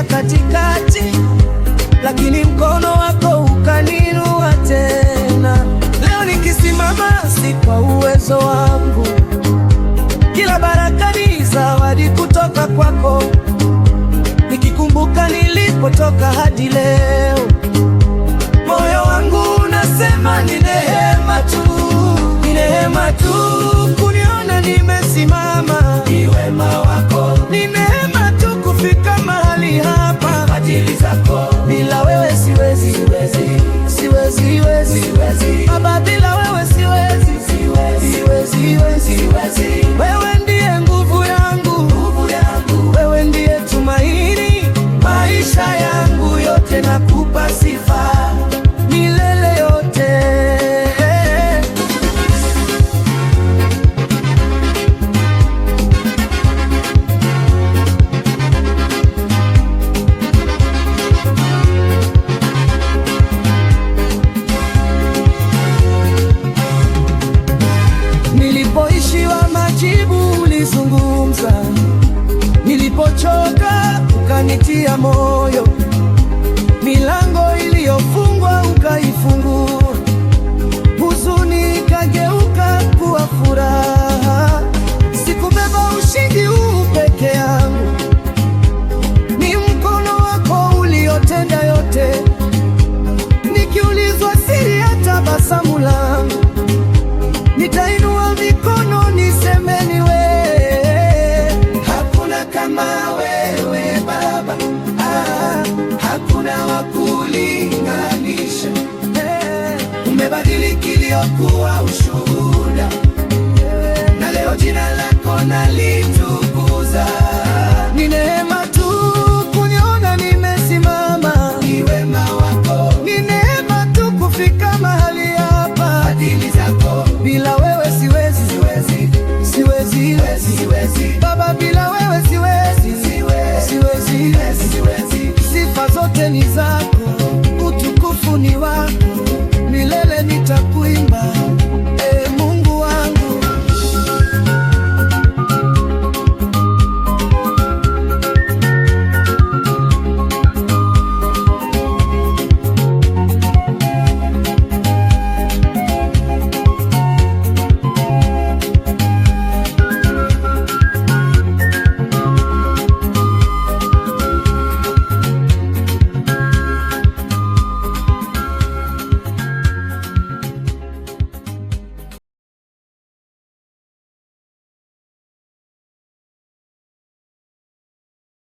nilipopitia katikati, lakini mkono wako ukaninua tena. Leo nikisimama si kwa uwezo wangu, kila baraka ni zawadi kutoka kwako. Nikikumbuka nilipotoka hadi leo, moyo wangu unasema ni neema tu, ni neema tu kuniona nimesimama. Ni wema wako, ni neema tu kufika mahali hapa. Fadhili zako, bila wewe siwezi, siwezi, siwezi, siwezi. Baba, bila wewe siwezi, siwezi, siwezi, siwezi. Wewe ndiye nguvu yangu, nguvu yangu. Wewe ndiye tumaini, maisha yangu yote nakupa sifa milele yote. Nilipoishiwa majibu ulizungumza, nilipochoka ukanitia moyo, milango iliyofungwa ukaifungua, huzuni ikageuka kuwa furaha. Sikubeba ushindi huu peke yangu, ni mkono wako uliotenda yote. Nikiulizwa siri ya tabasamu langu, nitainua mikono niseme ni wewe. Hakuna kama wewe Baba, hakuna wa kulinganisha. Umebadili kilio kuwa ushuhuda, na leo jina lako nalitu